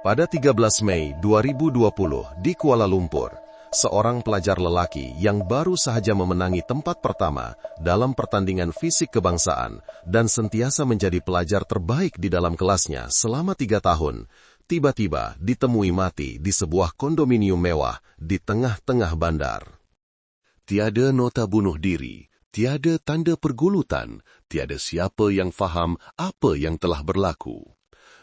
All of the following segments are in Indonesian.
Pada 13 Mei 2020 di Kuala Lumpur, seorang pelajar lelaki yang baru saja memenangi tempat pertama dalam pertandingan fisik kebangsaan dan sentiasa menjadi pelajar terbaik di dalam kelasnya selama 3 tahun, tiba-tiba ditemui mati di sebuah kondominium mewah di tengah-tengah bandar. Tiada nota bunuh diri, tiada tanda pergulutan, tiada siapa yang faham apa yang telah berlaku.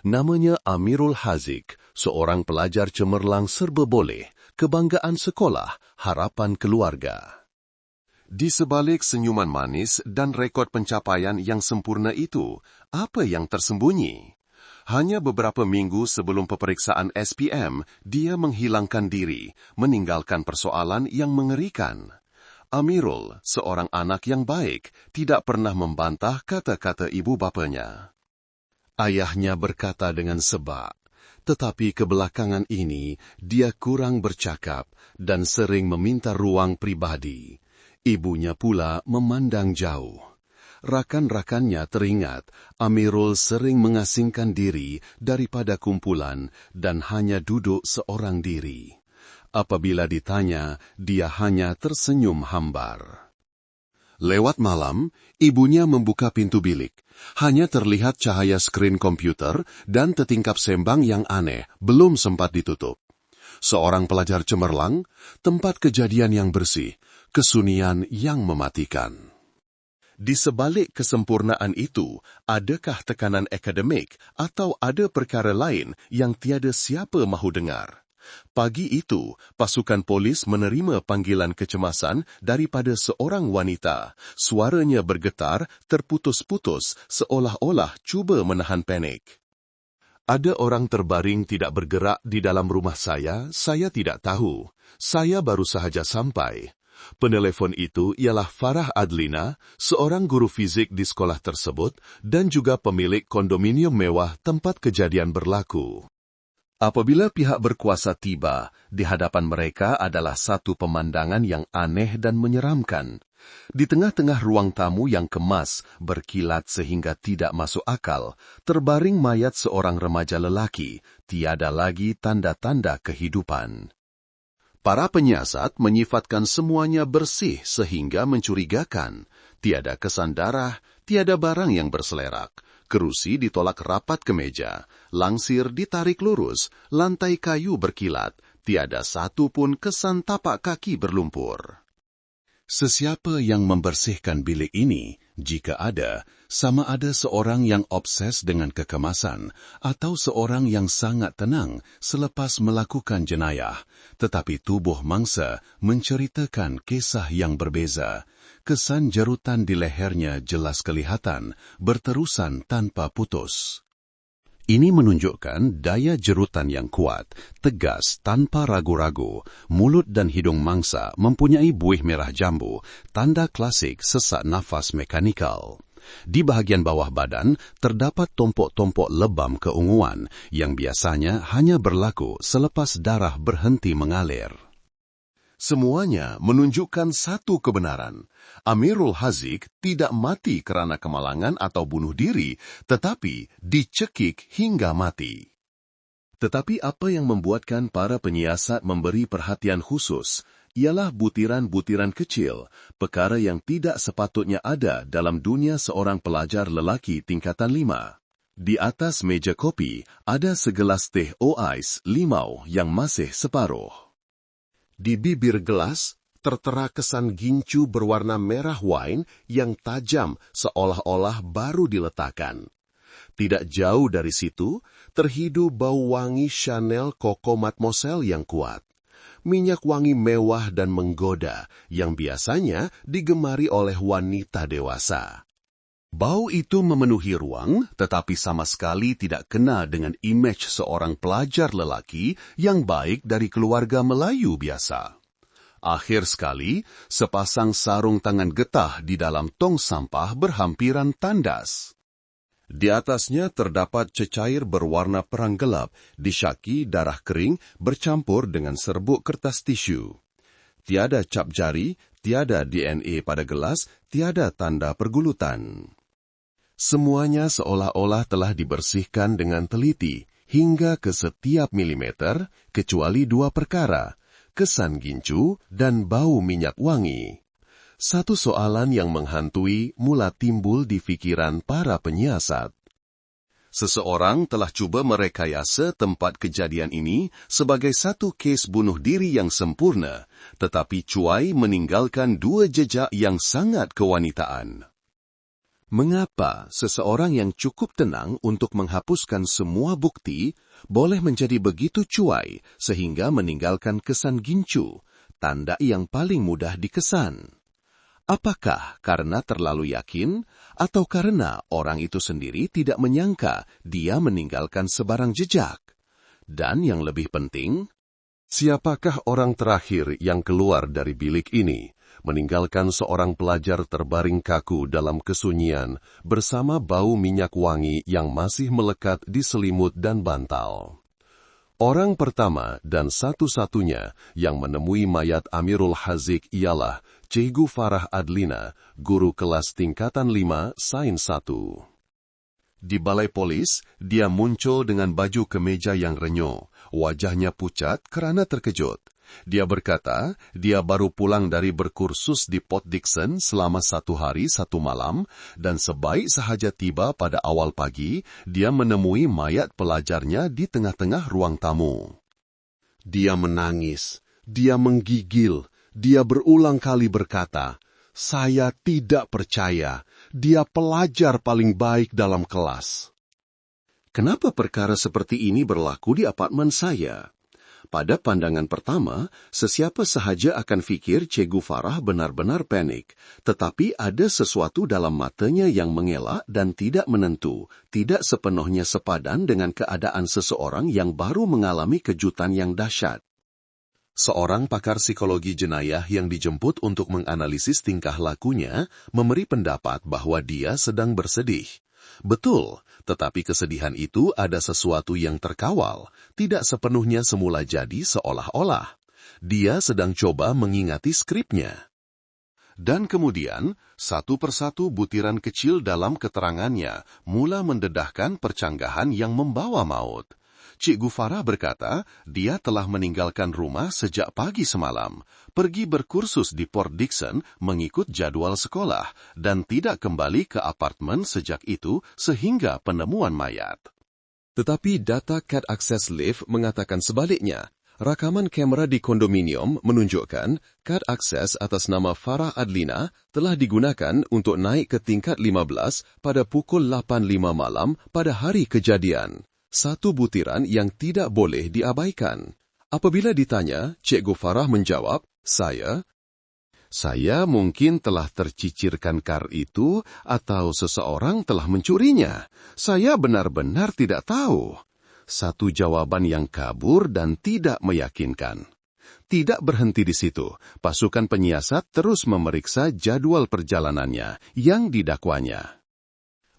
Namanya Amirul Haziq, seorang pelajar cemerlang serba boleh, kebanggaan sekolah, harapan keluarga. Di sebalik senyuman manis dan rekod pencapaian yang sempurna itu, apa yang tersembunyi? Hanya beberapa minggu sebelum peperiksaan SPM, dia menghilangkan diri, meninggalkan persoalan yang mengerikan. Amirul, seorang anak yang baik, tidak pernah membantah kata-kata ibu bapanya. Ayahnya berkata dengan sebab, tetapi kebelakangan ini dia kurang bercakap dan sering meminta ruang pribadi. Ibunya pula memandang jauh. Rakan-rakannya teringat Amirul sering mengasingkan diri daripada kumpulan dan hanya duduk seorang diri. Apabila ditanya, dia hanya tersenyum hambar. Lewat malam, ibunya membuka pintu bilik. Hanya terlihat cahaya skrin komputer dan tetingkap sembang yang aneh, belum sempat ditutup. Seorang pelajar cemerlang, tempat kejadian yang bersih, kesunyian yang mematikan. Di sebalik kesempurnaan itu, adakah tekanan akademik atau ada perkara lain yang tiada siapa mahu dengar? Pagi itu, pasukan polis menerima panggilan kecemasan daripada seorang wanita. Suaranya bergetar, terputus-putus, seolah-olah cuba menahan panik. Ada orang terbaring tidak bergerak di dalam rumah saya tidak tahu. Saya baru sahaja sampai. Penelpon itu ialah Farah Adlina, seorang guru fizik di sekolah tersebut dan juga pemilik kondominium mewah tempat kejadian berlaku. Apabila pihak berkuasa tiba, di hadapan mereka adalah satu pemandangan yang aneh dan menyeramkan. Di tengah-tengah ruang tamu yang kemas, berkilat sehingga tidak masuk akal, terbaring mayat seorang remaja lelaki, tiada lagi tanda-tanda kehidupan. Para penyiasat menyifatkan semuanya bersih sehingga mencurigakan. Tiada kesan darah, tiada barang yang berselerak. Kerusi ditolak rapat ke meja, langsir ditarik lurus, lantai kayu berkilat, tiada satu pun kesan tapak kaki berlumpur. Sesiapa yang membersihkan bilik ini, jika ada, sama ada seorang yang obses dengan kekemasan, atau seorang yang sangat tenang selepas melakukan jenayah, tetapi tubuh mangsa menceritakan kisah yang berbeza. Kesan jerutan di lehernya jelas kelihatan, berterusan tanpa putus. Ini menunjukkan daya jerutan yang kuat, tegas tanpa ragu-ragu. Mulut dan hidung mangsa mempunyai buih merah jambu, tanda klasik sesak nafas mekanikal. Di bahagian bawah badan terdapat tompok-tompok lebam keunguan yang biasanya hanya berlaku selepas darah berhenti mengalir. Semuanya menunjukkan satu kebenaran. Amirul Haziq tidak mati kerana kemalangan atau bunuh diri, tetapi dicekik hingga mati. Tetapi apa yang membuatkan para penyiasat memberi perhatian khusus ialah butiran-butiran kecil, perkara yang tidak sepatutnya ada dalam dunia seorang pelajar lelaki tingkatan 5. Di atas meja kopi ada segelas teh ais limau yang masih separuh. Di bibir gelas, tertera kesan gincu berwarna merah wine yang tajam seolah-olah baru diletakkan. Tidak jauh dari situ, terhidu bau wangi Chanel Coco Mademoiselle yang kuat. Minyak wangi mewah dan menggoda yang biasanya digemari oleh wanita dewasa. Bau itu memenuhi ruang, tetapi sama sekali tidak kena dengan imej seorang pelajar lelaki yang baik dari keluarga Melayu biasa. Akhir sekali, sepasang sarung tangan getah di dalam tong sampah berhampiran tandas. Di atasnya terdapat cecair berwarna perang gelap, disyaki darah kering bercampur dengan serbuk kertas tisu. Tiada cap jari, tiada DNA pada gelas, tiada tanda pergulutan. Semuanya seolah-olah telah dibersihkan dengan teliti, hingga ke setiap milimeter, kecuali dua perkara, kesan gincu dan bau minyak wangi. Satu soalan yang menghantui mula timbul di pikiran para penyiasat. Seseorang telah cuba merekayasa tempat kejadian ini sebagai satu kes bunuh diri yang sempurna, tetapi Chuai meninggalkan dua jejak yang sangat kewanitaan. Mengapa seseorang yang cukup tenang untuk menghapuskan semua bukti boleh menjadi begitu cuai sehingga meninggalkan kesan gincu, tanda yang paling mudah dikesan? Apakah karena terlalu yakin, atau karena orang itu sendiri tidak menyangka dia meninggalkan sebarang jejak? Dan yang lebih penting, siapakah orang terakhir yang keluar dari bilik ini, meninggalkan seorang pelajar terbaring kaku dalam kesunyian bersama bau minyak wangi yang masih melekat di selimut dan bantal? Orang pertama dan satu-satunya yang menemui mayat Amirul Haziq ialah Cikgu Farah Adlina, guru kelas tingkatan 5 Sains 1. Di balai polis, dia muncul dengan baju kemeja yang renyah, wajahnya pucat kerana terkejut. Dia berkata, dia baru pulang dari berkursus di Port Dickson selama 1 hari 1 malam, dan sebaik sahaja tiba pada awal pagi, dia menemui mayat pelajarnya di tengah-tengah ruang tamu. Dia menangis, dia menggigil, dia berulang kali berkata, "Saya tidak percaya, dia pelajar paling baik dalam kelas." Kenapa perkara seperti ini berlaku di apartemen saya? Pada pandangan pertama, sesiapa sahaja akan fikir Cikgu Farah benar-benar panik, tetapi ada sesuatu dalam matanya yang mengelak dan tidak menentu, tidak sepenuhnya sepadan dengan keadaan seseorang yang baru mengalami kejutan yang dahsyat. Seorang pakar psikologi jenayah yang dijemput untuk menganalisis tingkah lakunya memberi pendapat bahwa dia sedang bersedih. Betul, tetapi kesedihan itu ada sesuatu yang terkawal, tidak sepenuhnya semula jadi seolah-olah. Dia sedang coba mengingati skripnya. Dan kemudian, satu persatu butiran kecil dalam keterangannya mula mendedahkan percanggahan yang membawa maut. Cikgu Farah berkata, dia telah meninggalkan rumah sejak pagi semalam, pergi berkursus di Port Dickson mengikut jadual sekolah, dan tidak kembali ke apartemen sejak itu sehingga penemuan mayat. Tetapi data Cat Access Live mengatakan sebaliknya. Rakaman kamera di kondominium menunjukkan Cat Access atas nama Farah Adlina telah digunakan untuk naik ke tingkat 15 pada pukul 8.05 malam pada hari kejadian. Satu butiran yang tidak boleh diabaikan. Apabila ditanya, Cikgu Farah menjawab, Saya mungkin telah tercicirkan kar itu atau seseorang telah mencurinya. Saya benar-benar tidak tahu. Satu jawaban yang kabur dan tidak meyakinkan. Tidak berhenti di situ, pasukan penyiasat terus memeriksa jadwal perjalanannya yang didakwanya.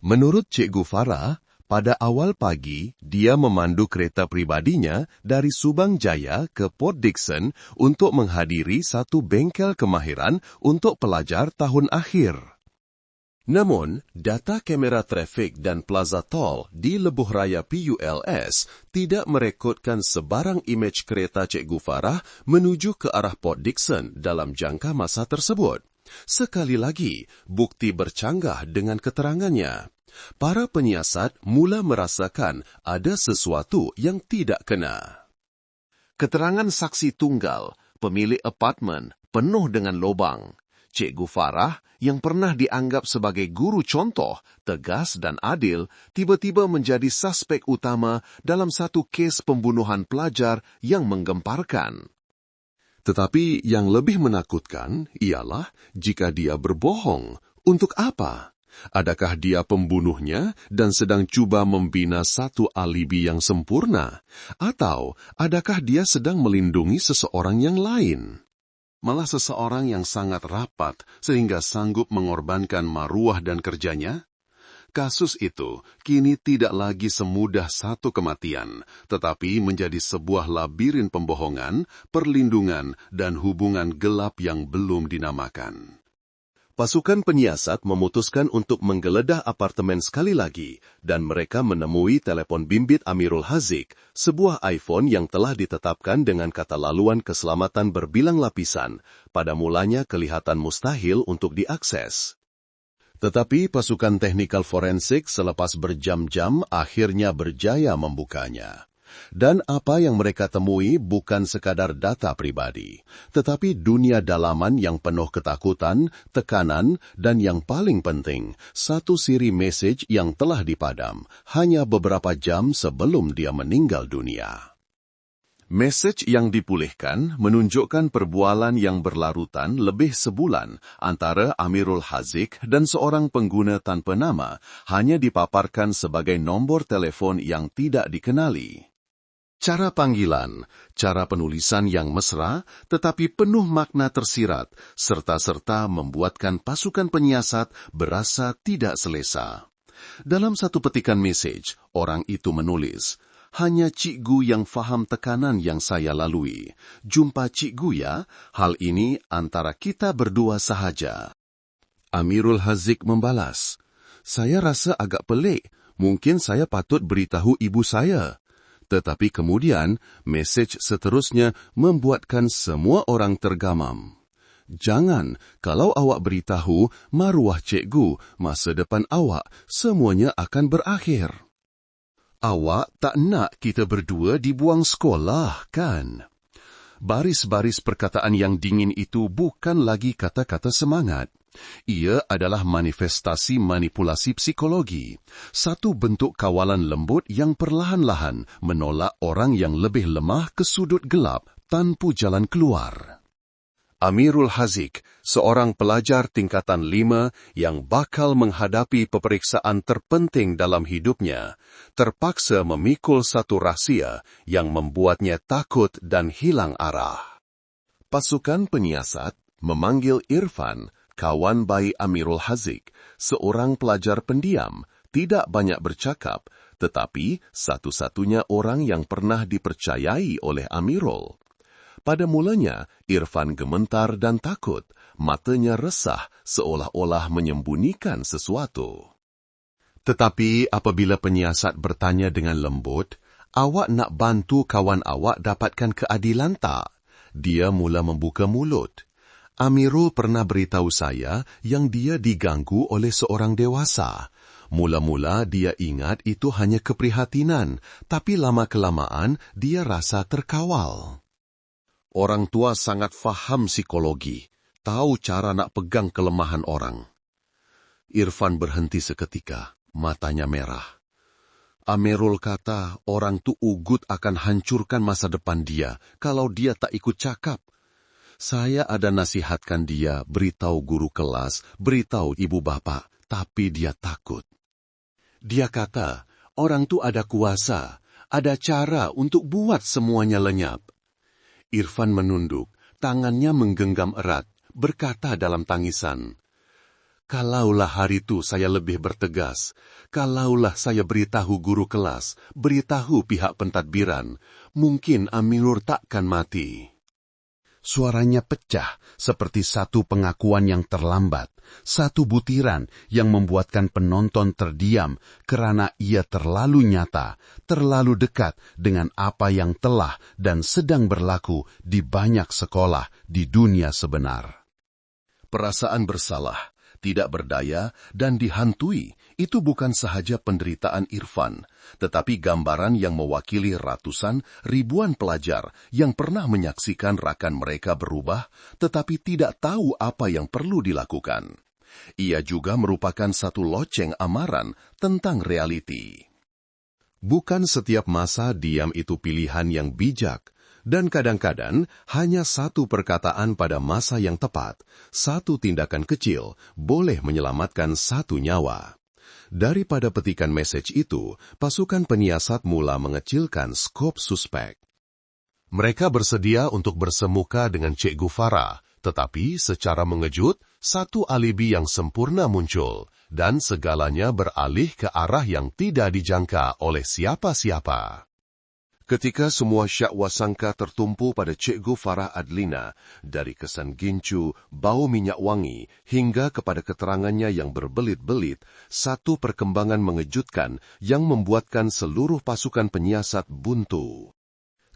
Menurut Cikgu Farah, pada awal pagi, dia memandu kereta pribadinya dari Subang Jaya ke Port Dickson untuk menghadiri satu bengkel kemahiran untuk pelajar tahun akhir. Namun, data kamera trafik dan plaza tol di Lebuh Raya PULS tidak merekodkan sebarang imej kereta Cikgu Farah menuju ke arah Port Dickson dalam jangka masa tersebut. Sekali lagi, bukti bercanggah dengan keterangannya. Para penyiasat mula merasakan ada sesuatu yang tidak kena. Keterangan saksi tunggal, pemilik apartemen, penuh dengan lobang. Cikgu Farah, yang pernah dianggap sebagai guru contoh, tegas dan adil, tiba-tiba menjadi suspek utama dalam satu kes pembunuhan pelajar yang menggemparkan. Tetapi yang lebih menakutkan ialah jika dia berbohong. Untuk apa? Adakah dia pembunuhnya dan sedang cuba membina satu alibi yang sempurna? Atau adakah dia sedang melindungi seseorang yang lain? Malah seseorang yang sangat rapat sehingga sanggup mengorbankan maruah dan kerjanya? Kasus itu kini tidak lagi semudah satu kematian, tetapi menjadi sebuah labirin pembohongan, perlindungan, dan hubungan gelap yang belum dinamakan. Pasukan penyiasat memutuskan untuk menggeledah apartemen sekali lagi, dan mereka menemui telepon bimbit Amirul Haziq, sebuah iPhone yang telah ditetapkan dengan kata laluan keselamatan berbilang lapisan, pada mulanya kelihatan mustahil untuk diakses. Tetapi pasukan teknikal forensik selepas berjam-jam akhirnya berjaya membukanya. Dan apa yang mereka temui bukan sekadar data pribadi, tetapi dunia dalaman yang penuh ketakutan, tekanan, dan yang paling penting, satu siri message yang telah dipadam hanya beberapa jam sebelum dia meninggal dunia. Message yang dipulihkan menunjukkan perbualan yang berlarutan lebih sebulan antara Amirul Haziq dan seorang pengguna tanpa nama hanya dipaparkan sebagai nombor telepon yang tidak dikenali. Cara panggilan, cara penulisan yang mesra tetapi penuh makna tersirat, serta-serta membuatkan pasukan penyiasat berasa tidak selesa. Dalam satu petikan message, orang itu menulis, "Hanya Cikgu yang faham tekanan yang saya lalui. Jumpa Cikgu ya, hal ini antara kita berdua sahaja." Amirul Haziq membalas, "Saya rasa agak pelik, mungkin saya patut beritahu ibu saya." Tetapi kemudian, mesej seterusnya membuatkan semua orang tergamam. "Jangan, kalau awak beritahu maruah cikgu, masa depan awak semuanya akan berakhir. Awak tak nak kita berdua dibuang sekolah, kan?" Baris-baris perkataan yang dingin itu bukan lagi kata-kata semangat. Ia adalah manifestasi manipulasi psikologi, satu bentuk kawalan lembut yang perlahan-lahan menolak orang yang lebih lemah ke sudut gelap tanpa jalan keluar. Amirul Haziq, seorang pelajar tingkatan 5 yang bakal menghadapi peperiksaan terpenting dalam hidupnya, terpaksa memikul satu rahsia yang membuatnya takut dan hilang arah. Pasukan penyiasat memanggil Irfan, kawan baik Amirul Haziq, seorang pelajar pendiam, tidak banyak bercakap, tetapi satu-satunya orang yang pernah dipercayai oleh Amirul. Pada mulanya, Irfan gemetar dan takut, matanya resah seolah-olah menyembunyikan sesuatu. Tetapi apabila penyiasat bertanya dengan lembut, "Awak nak bantu kawan awak dapatkan keadilan tak?" Dia mula membuka mulut. "Amirul pernah beritahu saya yang dia diganggu oleh seorang dewasa. Mula-mula dia ingat itu hanya keprihatinan, tapi lama-kelamaan dia rasa terkawal." Orang tua sangat faham psikologi, tahu cara nak pegang kelemahan orang. Irfan berhenti seketika, matanya merah. Amirul kata orang tu ugut akan hancurkan masa depan dia kalau dia tak ikut cakap. Saya ada nasihatkan dia, beritahu guru kelas, beritahu ibu bapa, tapi dia takut. Dia kata, orang tu ada kuasa, ada cara untuk buat semuanya lenyap. Irfan menunduk, tangannya menggenggam erat, berkata dalam tangisan, "Kalaulah hari itu saya lebih bertegas, kalaulah saya beritahu guru kelas, beritahu pihak pentadbiran, mungkin Amirul takkan mati." Suaranya pecah seperti satu pengakuan yang terlambat, satu butiran yang membuatkan penonton terdiam kerana ia terlalu nyata, terlalu dekat dengan apa yang telah dan sedang berlaku di banyak sekolah di dunia sebenar. Perasaan bersalah, tidak berdaya, dan dihantui, itu bukan sahaja penderitaan Irfan, tetapi gambaran yang mewakili ratusan, ribuan pelajar yang pernah menyaksikan rakan mereka berubah, tetapi tidak tahu apa yang perlu dilakukan. Ia juga merupakan satu loceng amaran tentang realiti. Bukan setiap masa diam itu pilihan yang bijak, dan kadang-kadang hanya satu perkataan pada masa yang tepat, satu tindakan kecil boleh menyelamatkan satu nyawa. Daripada petikan mesej itu, pasukan penyiasat mula mengecilkan skop suspek. Mereka bersedia untuk bersemuka dengan Cikgu Farah, tetapi secara mengejut, satu alibi yang sempurna muncul, dan segalanya beralih ke arah yang tidak dijangka oleh siapa-siapa. Ketika semua syak wasangka tertumpu pada Cikgu Farah Adlina, dari kesan gincu, bau minyak wangi, hingga kepada keterangannya yang berbelit-belit, satu perkembangan mengejutkan yang membuatkan seluruh pasukan penyiasat buntu.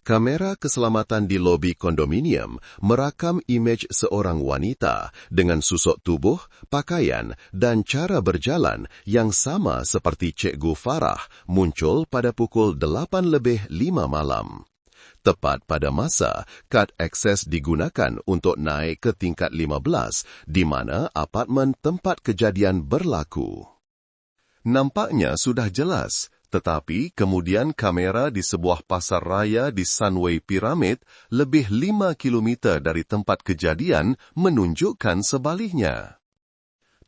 Kamera keselamatan di lobi kondominium merakam imej seorang wanita dengan susuk tubuh, pakaian, dan cara berjalan yang sama seperti Cikgu Farah muncul pada pukul 8:05 malam. Tepat pada masa kad akses digunakan untuk naik ke tingkat 15 di mana apartmen tempat kejadian berlaku. Nampaknya sudah jelas, tetapi kemudian kamera di sebuah pasar raya di Sunway Pyramid lebih 5 kilometer dari tempat kejadian menunjukkan sebaliknya.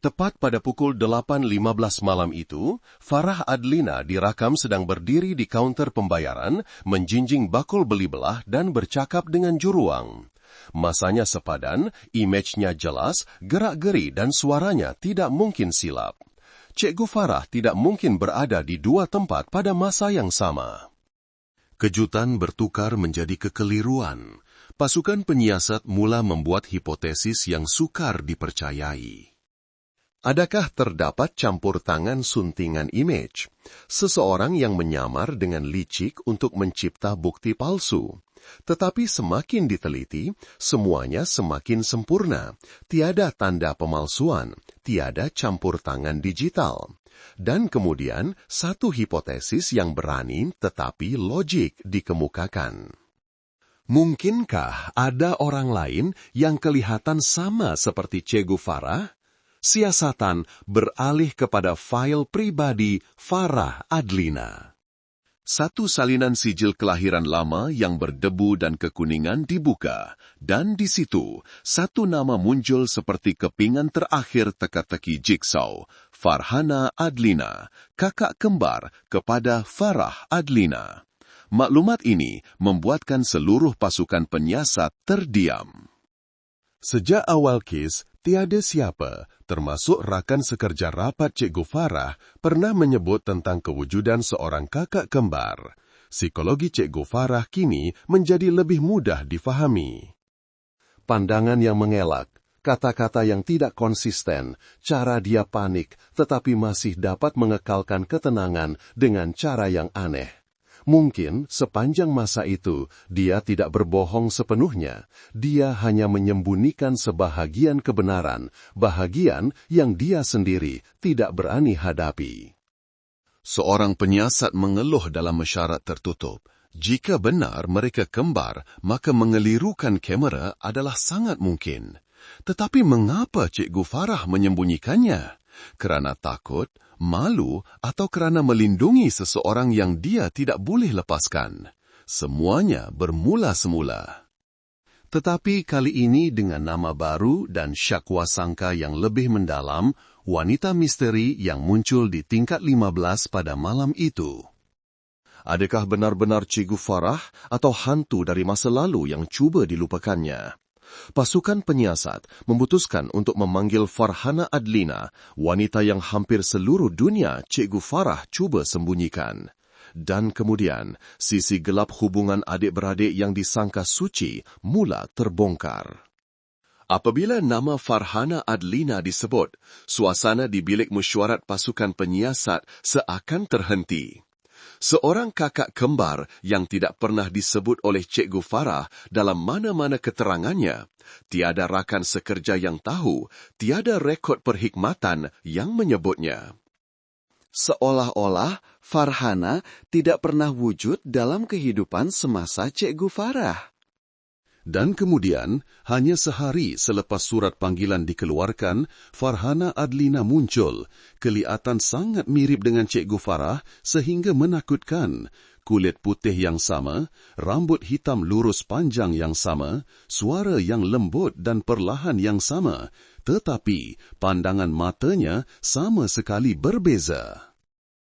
Tepat pada pukul 8:15 malam itu, Farah Adlina dirakam sedang berdiri di kaunter pembayaran, menjinjing bakul beli belah dan bercakap dengan juruang. Masanya sepadan, imejnya jelas, gerak-geri dan suaranya tidak mungkin silap. Cikgu Farah tidak mungkin berada di dua tempat pada masa yang sama. Kejutan bertukar menjadi kekeliruan. Pasukan penyiasat mula membuat hipotesis yang sukar dipercayai. Adakah terdapat campur tangan suntingan imej? Seseorang yang menyamar dengan licik untuk mencipta bukti palsu. Tetapi semakin diteliti, semuanya semakin sempurna. Tiada tanda pemalsuan, tiada campur tangan digital. Dan kemudian, satu hipotesis yang berani tetapi logik dikemukakan. Mungkinkah ada orang lain yang kelihatan sama seperti Cikgu Farah? Siasatan beralih kepada file pribadi Farah Adlina. Satu salinan sijil kelahiran lama yang berdebu dan kekuningan dibuka, dan di situ satu nama muncul seperti kepingan terakhir teka-teki jigsaw, Farhana Adlina, kakak kembar kepada Farah Adlina. Maklumat ini membuatkan seluruh pasukan penyiasat terdiam. Sejak awal kes, tiada siapa, termasuk rakan sekerja rapat Cikgu Farah, pernah menyebut tentang kewujudan seorang kakak kembar. Psikologi Cikgu Farah kini menjadi lebih mudah difahami. Pandangan yang mengelak, kata-kata yang tidak konsisten, cara dia panik tetapi masih dapat mengekalkan ketenangan dengan cara yang aneh. Mungkin sepanjang masa itu, dia tidak berbohong sepenuhnya. Dia hanya menyembunyikan sebahagian kebenaran, bahagian yang dia sendiri tidak berani hadapi. Seorang penyiasat mengeluh dalam mesyuarat tertutup. Jika benar mereka kembar, maka mengelirukan kamera adalah sangat mungkin. Tetapi mengapa Cikgu Farah menyembunyikannya? Kerana takut, malu, atau kerana melindungi seseorang yang dia tidak boleh lepaskan. Semuanya bermula semula. Tetapi kali ini dengan nama baru dan syakwa sangka yang lebih mendalam, wanita misteri yang muncul di tingkat 15 pada malam itu. Adakah benar-benar Cikgu Farah atau hantu dari masa lalu yang cuba dilupakannya? Pasukan penyiasat memutuskan untuk memanggil Farhana Adlina, wanita yang hampir seluruh dunia Cikgu Farah cuba sembunyikan. Dan kemudian, sisi gelap hubungan adik-beradik yang disangka suci mula terbongkar. Apabila nama Farhana Adlina disebut, suasana di bilik mesyuarat pasukan penyiasat seakan terhenti. Seorang kakak kembar yang tidak pernah disebut oleh Cikgu Farah dalam mana-mana keterangannya, tiada rakan sekerja yang tahu, tiada rekod perkhidmatan yang menyebutnya. Seolah-olah Farhana tidak pernah wujud dalam kehidupan semasa Cikgu Farah. Dan kemudian, hanya sehari selepas surat panggilan dikeluarkan, Farhana Adlina muncul. Kelihatan sangat mirip dengan Cikgu Farah sehingga menakutkan. Kulit putih yang sama, rambut hitam lurus panjang yang sama, suara yang lembut dan perlahan yang sama. Tetapi, pandangan matanya sama sekali berbeza.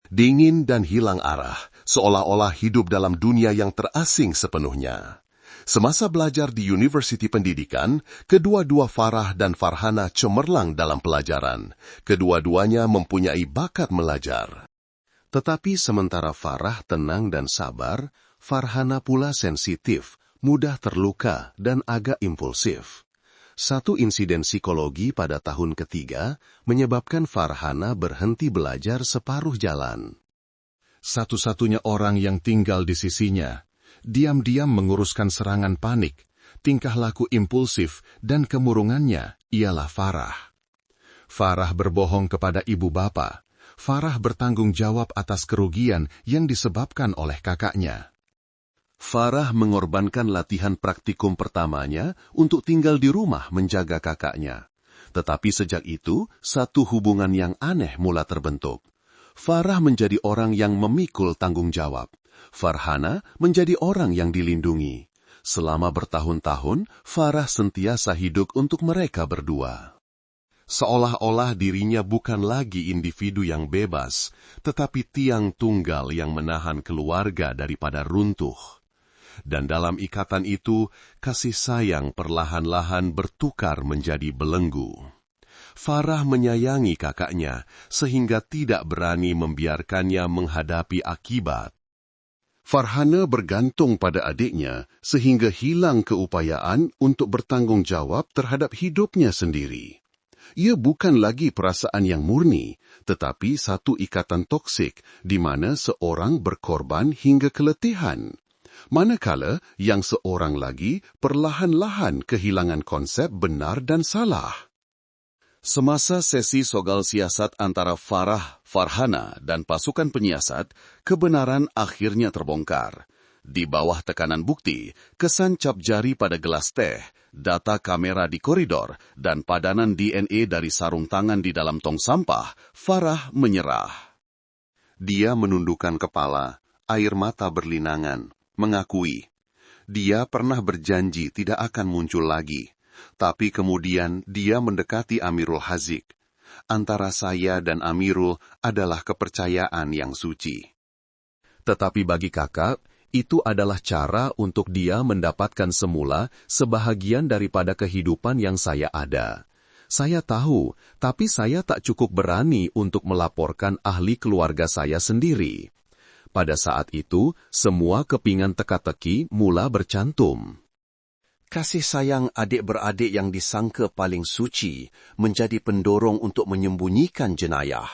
Dingin dan hilang arah, seolah-olah hidup dalam dunia yang terasing sepenuhnya. Semasa belajar di Universiti Pendidikan, kedua-dua Farah dan Farhana cemerlang dalam pelajaran. Kedua-duanya mempunyai bakat belajar. Tetapi sementara Farah tenang dan sabar, Farhana pula sensitif, mudah terluka, dan agak impulsif. Satu insiden psikologi pada tahun ketiga menyebabkan Farhana berhenti belajar separuh jalan. Satu-satunya orang yang tinggal di sisinya, diam-diam menguruskan serangan panik, tingkah laku impulsif, dan kemurungannya ialah Farah. Farah berbohong kepada ibu bapa. Farah bertanggung jawab atas kerugian yang disebabkan oleh kakaknya. Farah mengorbankan latihan praktikum pertamanya untuk tinggal di rumah menjaga kakaknya. Tetapi sejak itu, satu hubungan yang aneh mula terbentuk. Farah menjadi orang yang memikul tanggung jawab. Farhana menjadi orang yang dilindungi. Selama bertahun-tahun, Farah sentiasa hidup untuk mereka berdua. Seolah-olah dirinya bukan lagi individu yang bebas, tetapi tiang tunggal yang menahan keluarga daripada runtuh. Dan dalam ikatan itu, kasih sayang perlahan-lahan bertukar menjadi belenggu. Farah menyayangi kakaknya, sehingga tidak berani membiarkannya menghadapi akibat. Farhana bergantung pada adiknya, sehingga hilang keupayaan untuk bertanggung jawab terhadap hidupnya sendiri. Ia bukan lagi perasaan yang murni, tetapi satu ikatan toksik, di mana seorang berkorban hingga keletihan. Manakala yang seorang lagi perlahan-lahan kehilangan konsep benar dan salah. Semasa sesi sogal siasat antara Farhana dan pasukan penyiasat, kebenaran akhirnya terbongkar. Di bawah tekanan bukti, kesan cap jari pada gelas teh, data kamera di koridor, dan padanan DNA dari sarung tangan di dalam tong sampah, Farah menyerah. Dia menundukkan kepala, air mata berlinangan, mengakui. Dia pernah berjanji tidak akan muncul lagi. Tapi kemudian dia mendekati Amirul Haziq. Antara saya dan Amirul adalah kepercayaan yang suci. Tetapi bagi kakak, itu adalah cara untuk dia mendapatkan semula sebahagian daripada kehidupan yang saya ada. Saya tahu, tapi saya tak cukup berani untuk melaporkan ahli keluarga saya sendiri. Pada saat itu, semua kepingan teka-teki mula bercantum. Kasih sayang adik-beradik yang disangka paling suci menjadi pendorong untuk menyembunyikan jenayah.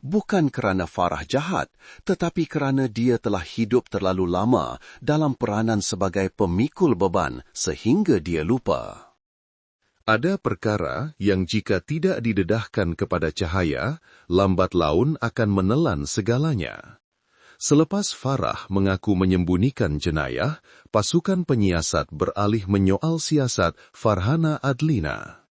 Bukan kerana Farah jahat, tetapi kerana dia telah hidup terlalu lama dalam peranan sebagai pemikul beban sehingga dia lupa. Ada perkara yang jika tidak didedahkan kepada cahaya, lambat laun akan menelan segalanya. Selepas Farah mengaku menyembunyikan jenayah, pasukan penyiasat beralih menyoal siasat Farhana Adlina.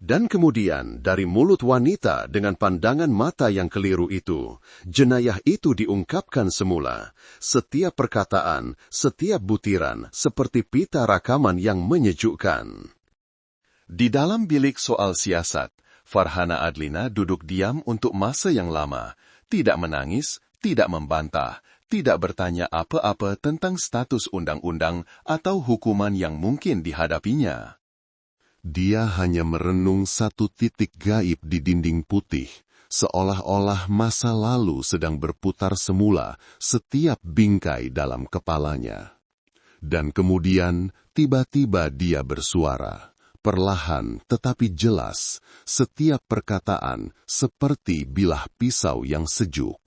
Dan kemudian dari mulut wanita dengan pandangan mata yang keliru itu, jenayah itu diungkapkan semula. Setiap perkataan, setiap butiran, seperti pita rakaman yang menyejukkan. Di dalam bilik soal siasat, Farhana Adlina duduk diam untuk masa yang lama, tidak menangis, tidak membantah, tidak bertanya apa-apa tentang status undang-undang atau hukuman yang mungkin dihadapinya. Dia hanya merenung satu titik gaib di dinding putih, seolah-olah masa lalu sedang berputar semula setiap bingkai dalam kepalanya. Dan kemudian, tiba-tiba dia bersuara, perlahan tetapi jelas, setiap perkataan seperti bilah pisau yang sejuk.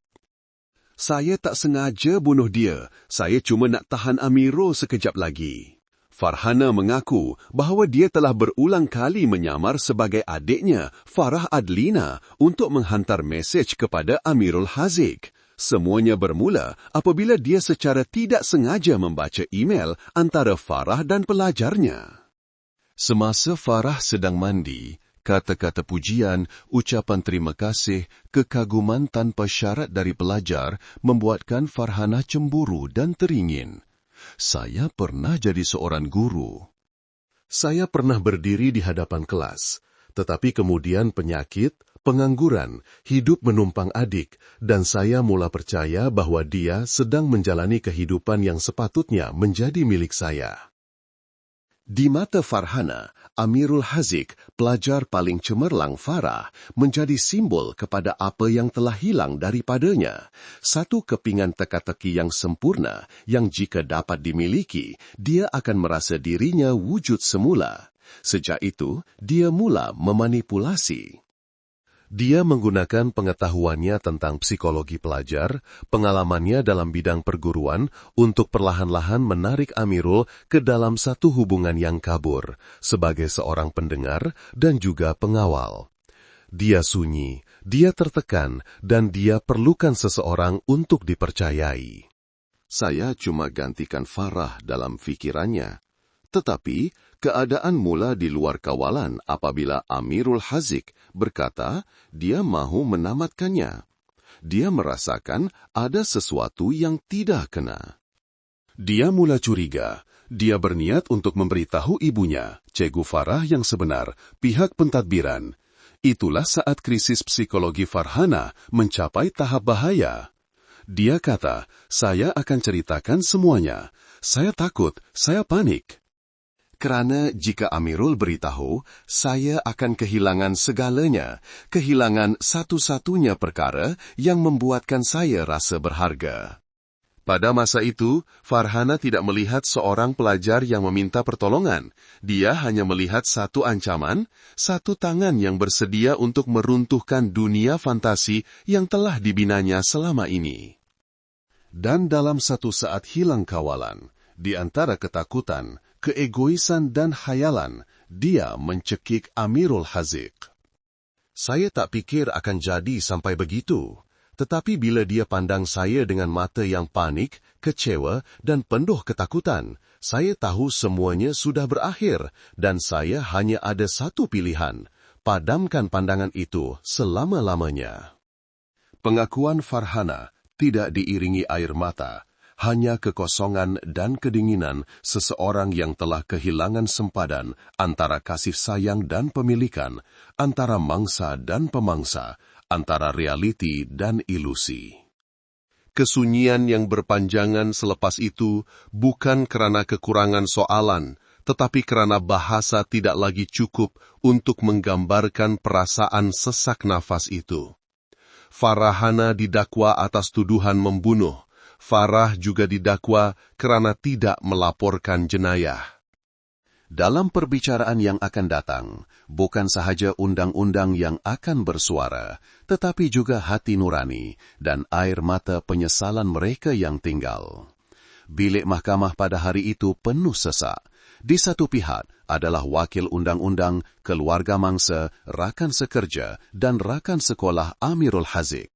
Saya tak sengaja bunuh dia, saya cuma nak tahan Amirul sekejap lagi. Farhana mengaku bahawa dia telah berulang kali menyamar sebagai adiknya, Farah Adlina, untuk menghantar mesej kepada Amirul Haziq. Semuanya bermula apabila dia secara tidak sengaja membaca email antara Farah dan pelajarnya. Semasa Farah sedang mandi, kata-kata pujian, ucapan terima kasih, kekaguman tanpa syarat dari pelajar membuatkan Farhana cemburu dan teringin. Saya pernah jadi seorang guru. Saya pernah berdiri di hadapan kelas, tetapi kemudian penyakit, pengangguran, hidup menumpang adik, dan saya mula percaya bahwa dia sedang menjalani kehidupan yang sepatutnya menjadi milik saya. Di mata Farhana, Amirul Haziq, pelajar paling cemerlang Farah, menjadi simbol kepada apa yang telah hilang daripadanya. Satu kepingan teka-teki yang sempurna, yang jika dapat dimiliki, dia akan merasa dirinya wujud semula. Sejak itu, dia mula memanipulasi. Dia menggunakan pengetahuannya tentang psikologi pelajar, pengalamannya dalam bidang perguruan untuk perlahan-lahan menarik Amirul ke dalam satu hubungan yang kabur, sebagai seorang pendengar dan juga pengawal. Dia sunyi, dia tertekan, dan dia perlukan seseorang untuk dipercayai. Saya cuma gantikan Farah dalam fikirannya. Tetapi, keadaan mula di luar kawalan apabila Amirul Haziq berkata dia mahu menamatkannya. Dia merasakan ada sesuatu yang tidak kena. Dia mula curiga. Dia berniat untuk memberitahu ibunya, Cikgu Farah yang sebenar, pihak pentadbiran. Itulah saat krisis psikologi Farhana mencapai tahap bahaya. Dia kata, saya akan ceritakan semuanya. Saya takut, saya panik. Kerana jika Amirul beritahu, saya akan kehilangan segalanya, kehilangan satu-satunya perkara yang membuatkan saya rasa berharga. Pada masa itu, Farhana tidak melihat seorang pelajar yang meminta pertolongan. Dia hanya melihat satu ancaman, satu tangan yang bersedia untuk meruntuhkan dunia fantasi yang telah dibinanya selama ini. Dan dalam satu saat hilang kawalan, di antara ketakutan, keegoisan dan khayalan, dia mencekik Amirul Haziq. Saya tak pikir akan jadi sampai begitu. Tetapi bila dia pandang saya dengan mata yang panik, kecewa dan penuh ketakutan, saya tahu semuanya sudah berakhir dan saya hanya ada satu pilihan, padamkan pandangan itu selama-lamanya. Pengakuan Farhana tidak diiringi air mata, hanya kekosongan dan kedinginan seseorang yang telah kehilangan sempadan antara kasih sayang dan pemilikan, antara mangsa dan pemangsa, antara realiti dan ilusi. Kesunyian yang berpanjangan selepas itu bukan kerana kekurangan soalan, tetapi kerana bahasa tidak lagi cukup untuk menggambarkan perasaan sesak nafas itu. Farhana didakwa atas tuduhan membunuh. Farah juga didakwa kerana tidak melaporkan jenayah. Dalam perbicaraan yang akan datang, bukan sahaja undang-undang yang akan bersuara, tetapi juga hati nurani dan air mata penyesalan mereka yang tinggal. Bilik mahkamah pada hari itu penuh sesak. Di satu pihak adalah wakil undang-undang, keluarga mangsa, rakan sekerja, dan rakan sekolah Amirul Haziq.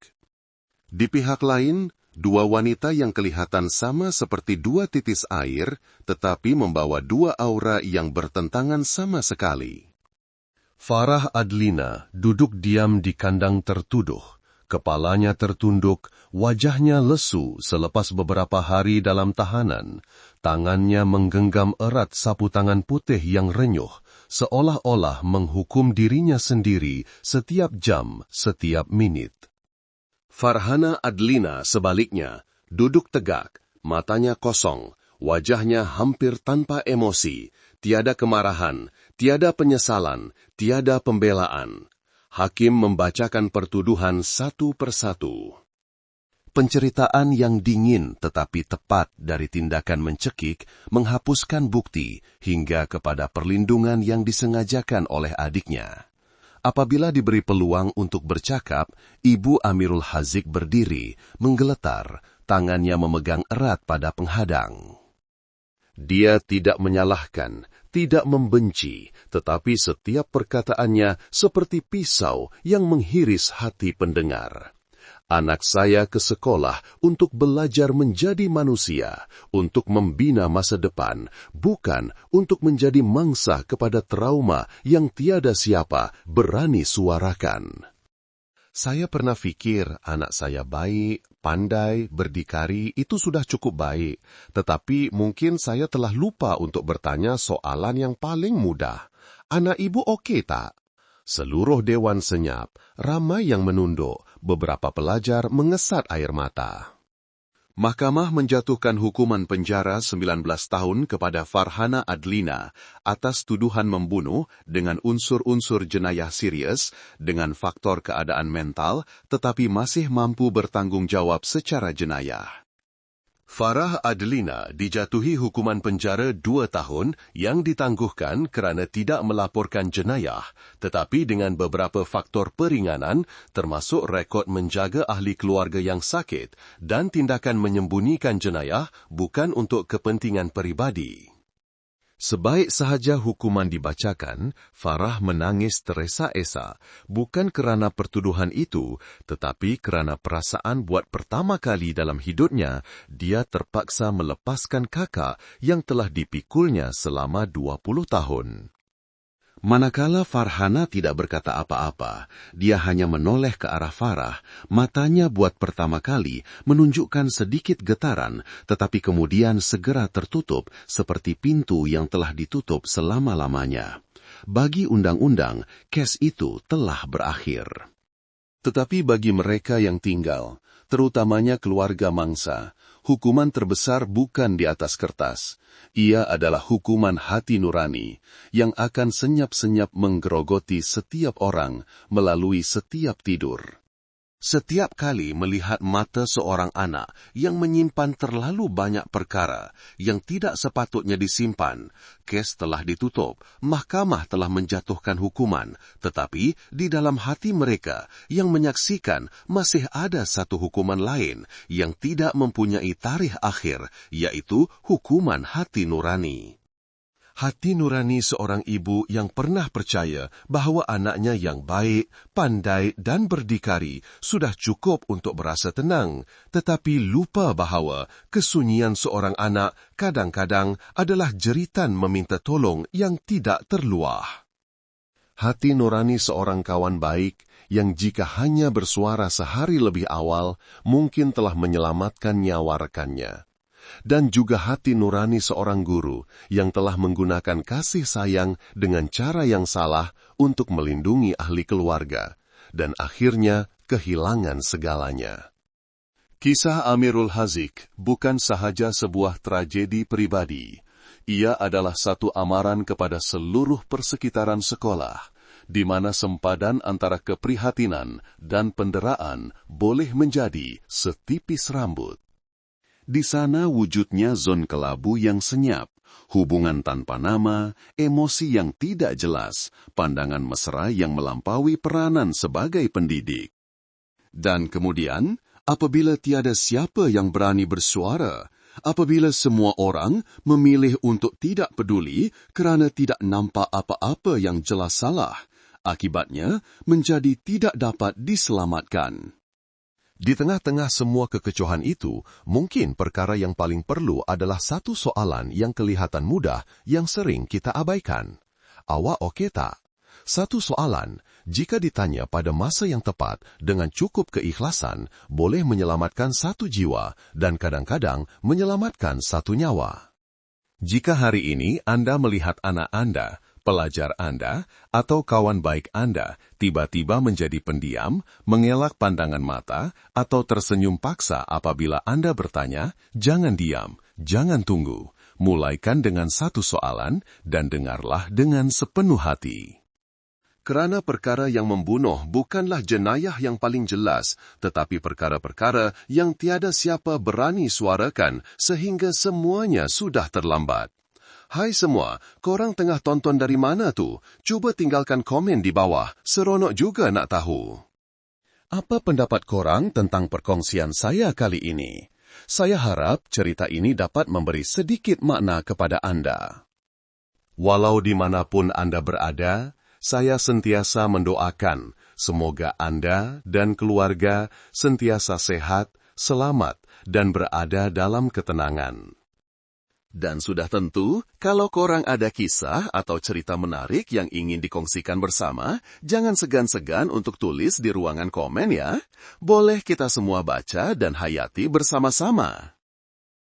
Di pihak lain, dua wanita yang kelihatan sama seperti dua titis air, tetapi membawa dua aura yang bertentangan sama sekali. Farah Adlina duduk diam di kandang tertuduh. Kepalanya tertunduk, wajahnya lesu selepas beberapa hari dalam tahanan. Tangannya menggenggam erat sapu tangan putih yang renyuh, seolah-olah menghukum dirinya sendiri setiap jam, setiap minit. Farhana Adlina sebaliknya, duduk tegak, matanya kosong, wajahnya hampir tanpa emosi, tiada kemarahan, tiada penyesalan, tiada pembelaan. Hakim membacakan pertuduhan satu persatu. Penceritaan yang dingin tetapi tepat dari tindakan mencekik menghapuskan bukti hingga kepada perlindungan yang disengajakan oleh adiknya. Apabila diberi peluang untuk bercakap, Ibu Amirul Haziq berdiri, menggeletar, tangannya memegang erat pada penghadang. Dia tidak menyalahkan, tidak membenci, tetapi setiap perkataannya seperti pisau yang menghiris hati pendengar. Anak saya ke sekolah untuk belajar menjadi manusia, untuk membina masa depan, bukan untuk menjadi mangsa kepada trauma yang tiada siapa berani suarakan. Saya pernah fikir anak saya baik, pandai, berdikari, itu sudah cukup baik. Tetapi mungkin saya telah lupa untuk bertanya soalan yang paling mudah. Anak ibu okey tak? Seluruh dewan senyap, ramai yang menunduk, beberapa pelajar mengesat air mata. Mahkamah menjatuhkan hukuman penjara 19 tahun kepada Farhana Adlina atas tuduhan membunuh dengan unsur-unsur jenayah serius dengan faktor keadaan mental tetapi masih mampu bertanggung jawab secara jenayah. Farah Adlina dijatuhi hukuman penjara 2 tahun yang ditangguhkan kerana tidak melaporkan jenayah, tetapi dengan beberapa faktor peringanan termasuk rekod menjaga ahli keluarga yang sakit dan tindakan menyembunyikan jenayah bukan untuk kepentingan peribadi. Sebaik sahaja hukuman dibacakan, Farah menangis teresa-esa, bukan kerana pertuduhan itu, tetapi kerana perasaan buat pertama kali dalam hidupnya, dia terpaksa melepaskan kakak yang telah dipikulnya selama 20 tahun. Manakala Farhana tidak berkata apa-apa, dia hanya menoleh ke arah Farah, matanya buat pertama kali menunjukkan sedikit getaran, tetapi kemudian segera tertutup seperti pintu yang telah ditutup selama-lamanya. Bagi undang-undang, kes itu telah berakhir. Tetapi bagi mereka yang tinggal, terutamanya keluarga mangsa, hukuman terbesar bukan di atas kertas. Ia adalah hukuman hati nurani yang akan senyap-senyap menggerogoti setiap orang melalui setiap tidur. Setiap kali melihat mata seorang anak yang menyimpan terlalu banyak perkara yang tidak sepatutnya disimpan, kes telah ditutup, mahkamah telah menjatuhkan hukuman, tetapi di dalam hati mereka yang menyaksikan masih ada satu hukuman lain yang tidak mempunyai tarikh akhir, yaitu hukuman hati nurani. Hati nurani seorang ibu yang pernah percaya bahawa anaknya yang baik, pandai dan berdikari sudah cukup untuk berasa tenang, tetapi lupa bahawa kesunyian seorang anak kadang-kadang adalah jeritan meminta tolong yang tidak terluah. Hati nurani seorang kawan baik yang jika hanya bersuara sehari lebih awal mungkin telah menyelamatkan nyawa rekannya. Dan juga hati nurani seorang guru yang telah menggunakan kasih sayang dengan cara yang salah untuk melindungi ahli keluarga, dan akhirnya kehilangan segalanya. Kisah Amirul Haziq bukan sahaja sebuah tragedi pribadi. Ia adalah satu amaran kepada seluruh persekitaran sekolah, di mana sempadan antara keprihatinan dan penderaan boleh menjadi setipis rambut. Di sana wujudnya zon kelabu yang senyap, hubungan tanpa nama, emosi yang tidak jelas, pandangan mesra yang melampaui peranan sebagai pendidik. Dan kemudian, apabila tiada siapa yang berani bersuara, apabila semua orang memilih untuk tidak peduli kerana tidak nampak apa-apa yang jelas salah, akibatnya menjadi tidak dapat diselamatkan. Di tengah-tengah semua kekecohan itu, mungkin perkara yang paling perlu adalah satu soalan yang kelihatan mudah yang sering kita abaikan. Awak okey tak? Satu soalan, jika ditanya pada masa yang tepat dengan cukup keikhlasan, boleh menyelamatkan satu jiwa dan kadang-kadang menyelamatkan satu nyawa. Jika hari ini Anda melihat anak Anda, pelajar Anda, atau kawan baik Anda tiba-tiba menjadi pendiam, mengelak pandangan mata, atau tersenyum paksa apabila Anda bertanya, jangan diam, jangan tunggu. Mulaikan dengan satu soalan dan dengarlah dengan sepenuh hati. Kerana perkara yang membunuh bukanlah jenayah yang paling jelas, tetapi perkara-perkara yang tiada siapa berani suarakan sehingga semuanya sudah terlambat. Hai semua, korang tengah tonton dari mana tu? Cuba tinggalkan komen di bawah, seronok juga nak tahu. Apa pendapat korang tentang perkongsian saya kali ini? Saya harap cerita ini dapat memberi sedikit makna kepada Anda. Walau di manapun Anda berada, saya sentiasa mendoakan semoga Anda dan keluarga sentiasa sehat, selamat, dan berada dalam ketenangan. Dan sudah tentu, kalau korang ada kisah atau cerita menarik yang ingin dikongsikan bersama, jangan segan-segan untuk tulis di ruangan komen ya. Boleh kita semua baca dan hayati bersama-sama.